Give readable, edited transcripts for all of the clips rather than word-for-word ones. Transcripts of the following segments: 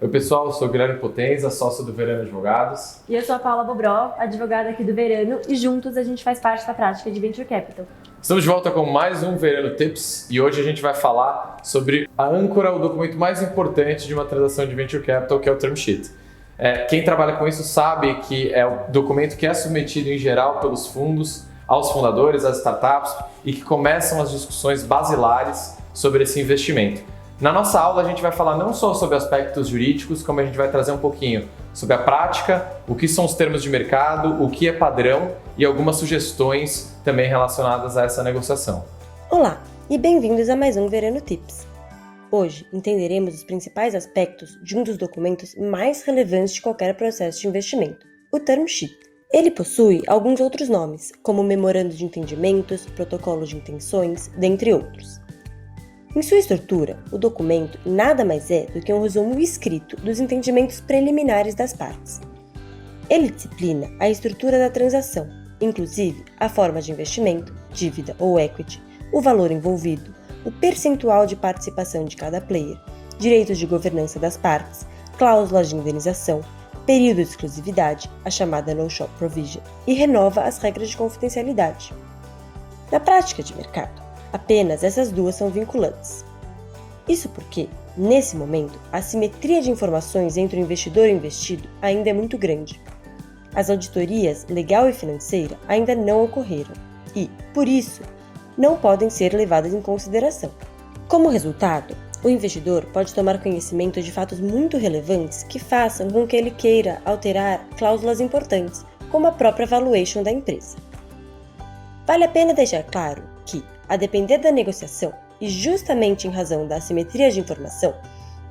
Oi pessoal, eu sou o Guilherme Potenza, sócio do Verano Advogados. E eu sou a Paula Bobró, advogada aqui do Verano, e juntos a gente faz parte da prática de Venture Capital. Estamos de volta com mais um Verano Tips e hoje a gente vai falar sobre a âncora, o documento mais importante de uma transação de Venture Capital, que é o Term Sheet. Quem trabalha com isso sabe que é o documento que é submetido em geral pelos fundos aos fundadores, às startups e que começam as discussões basilares sobre esse investimento. Na nossa aula a gente vai falar não só sobre aspectos jurídicos, como a gente vai trazer um pouquinho sobre a prática, o que são os termos de mercado, o que é padrão e algumas sugestões também relacionadas a essa negociação. Olá e bem-vindos a mais um Verano Tips. Hoje entenderemos os principais aspectos de um dos documentos mais relevantes de qualquer processo de investimento, o Term Sheet. Ele possui alguns outros nomes, como Memorando de Entendimentos, Protocolo de Intenções, dentre outros. Em sua estrutura, o documento nada mais é do que um resumo escrito dos entendimentos preliminares das partes. Ele disciplina a estrutura da transação, inclusive a forma de investimento, dívida ou equity, o valor envolvido, o percentual de participação de cada player, direitos de governança das partes, cláusulas de indenização, período de exclusividade, a chamada no-shop provision, e renova as regras de confidencialidade. Na prática de mercado, apenas essas duas são vinculantes. Isso porque, nesse momento, a assimetria de informações entre o investidor e o investido ainda é muito grande. As auditorias legal e financeira ainda não ocorreram e, por isso, não podem ser levadas em consideração. Como resultado, o investidor pode tomar conhecimento de fatos muito relevantes que façam com que ele queira alterar cláusulas importantes, como a própria valuation da empresa. Vale a pena deixar claro que, a depender da negociação, e justamente em razão da assimetria de informação,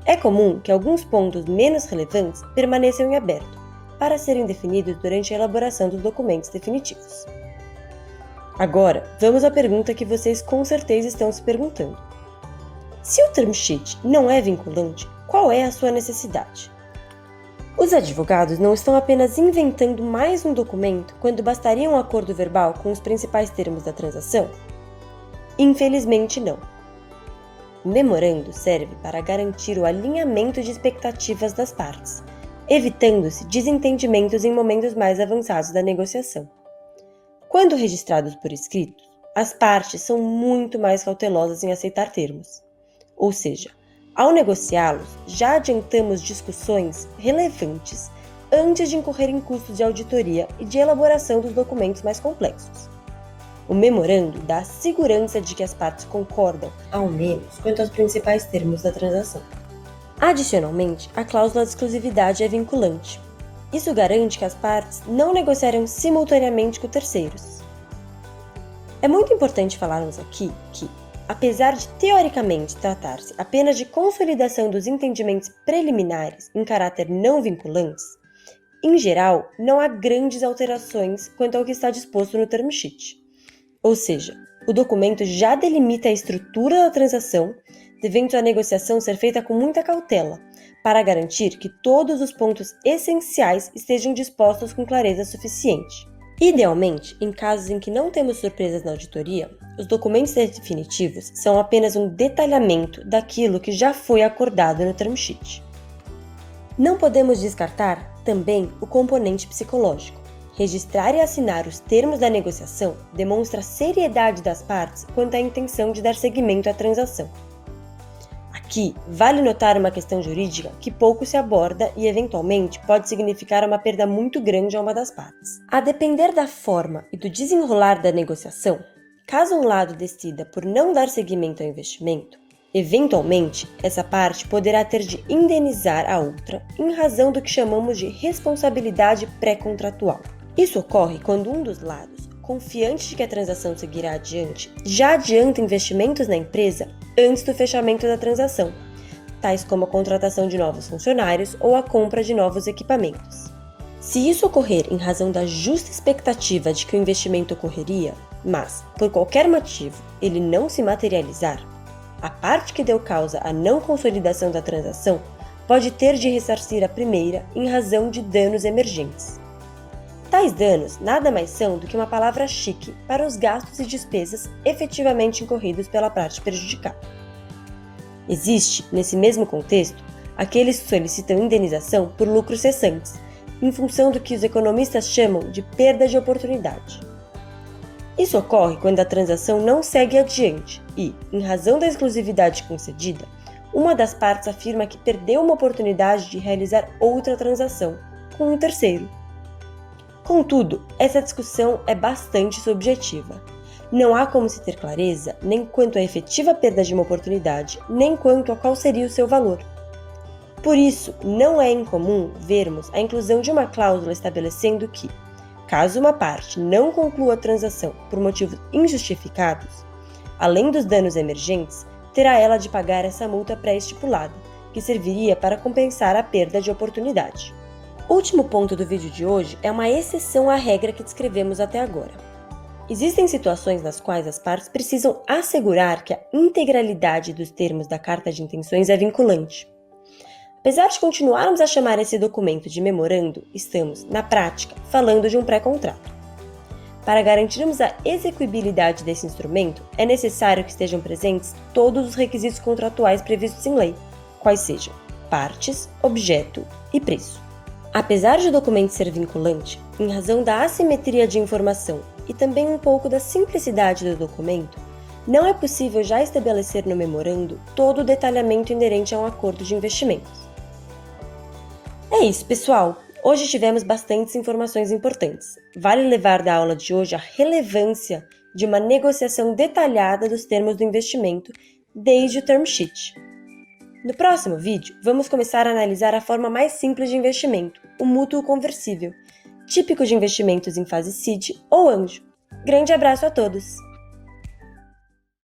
é comum que alguns pontos menos relevantes permaneçam em aberto, para serem definidos durante a elaboração dos documentos definitivos. Agora, vamos à pergunta que vocês com certeza estão se perguntando. Se o Term Sheet não é vinculante, qual é a sua necessidade? Os advogados não estão apenas inventando mais um documento quando bastaria um acordo verbal com os principais termos da transação? Infelizmente não. O memorando serve para garantir o alinhamento de expectativas das partes, evitando-se desentendimentos em momentos mais avançados da negociação. Quando registrados por escrito, as partes são muito mais cautelosas em aceitar termos. Ou seja, ao negociá-los, já adiantamos discussões relevantes antes de incorrer em custos de auditoria e de elaboração dos documentos mais complexos. O memorando dá a segurança de que as partes concordam, ao menos, quanto aos principais termos da transação. Adicionalmente, a cláusula de exclusividade é vinculante. Isso garante que as partes não negociarão simultaneamente com terceiros. É muito importante falarmos aqui que, apesar de teoricamente tratar-se apenas de consolidação dos entendimentos preliminares em caráter não vinculantes, em geral, não há grandes alterações quanto ao que está disposto no Term Sheet. Ou seja, o documento já delimita a estrutura da transação, devendo a negociação ser feita com muita cautela, para garantir que todos os pontos essenciais estejam dispostos com clareza suficiente. Idealmente, em casos em que não temos surpresas na auditoria, os documentos definitivos são apenas um detalhamento daquilo que já foi acordado no Term Sheet. Não podemos descartar também o componente psicológico. Registrar e assinar os termos da negociação demonstra a seriedade das partes quanto à intenção de dar seguimento à transação. Aqui, vale notar uma questão jurídica que pouco se aborda e, eventualmente, pode significar uma perda muito grande a uma das partes. A depender da forma e do desenrolar da negociação, caso um lado decida por não dar seguimento ao investimento, eventualmente, essa parte poderá ter de indenizar a outra em razão do que chamamos de responsabilidade pré-contratual. Isso ocorre quando um dos lados, confiante de que a transação seguirá adiante, já adianta investimentos na empresa antes do fechamento da transação, tais como a contratação de novos funcionários ou a compra de novos equipamentos. Se isso ocorrer em razão da justa expectativa de que o investimento ocorreria, mas, por qualquer motivo, ele não se materializar, a parte que deu causa à não consolidação da transação pode ter de ressarcir a primeira em razão de danos emergentes. Tais danos nada mais são do que uma palavra chique para os gastos e despesas efetivamente incorridos pela parte prejudicada. Existe, nesse mesmo contexto, aqueles que solicitam indenização por lucros cessantes, em função do que os economistas chamam de perda de oportunidade. Isso ocorre quando a transação não segue adiante e, em razão da exclusividade concedida, uma das partes afirma que perdeu uma oportunidade de realizar outra transação com um terceiro. Contudo, essa discussão é bastante subjetiva. Não há como se ter clareza nem quanto à efetiva perda de uma oportunidade, nem quanto a qual seria o seu valor. Por isso, não é incomum vermos a inclusão de uma cláusula estabelecendo que, caso uma parte não conclua a transação por motivos injustificados, além dos danos emergentes, terá ela de pagar essa multa pré-estipulada, que serviria para compensar a perda de oportunidade. O último ponto do vídeo de hoje é uma exceção à regra que descrevemos até agora. Existem situações nas quais as partes precisam assegurar que a integralidade dos termos da carta de intenções é vinculante. Apesar de continuarmos a chamar esse documento de memorando, estamos, na prática, falando de um pré-contrato. Para garantirmos a execuibilidade desse instrumento, é necessário que estejam presentes todos os requisitos contratuais previstos em lei, quais sejam partes, objeto e preço. Apesar de o documento ser vinculante, em razão da assimetria de informação e também um pouco da simplicidade do documento, não é possível já estabelecer no memorando todo o detalhamento inerente a um acordo de investimentos. É isso, pessoal! Hoje tivemos bastantes informações importantes. Vale levar da aula de hoje a relevância de uma negociação detalhada dos termos do investimento desde o term sheet. No próximo vídeo, vamos começar a analisar a forma mais simples de investimento, o mútuo conversível, típico de investimentos em fase seed ou anjo. Grande abraço a todos!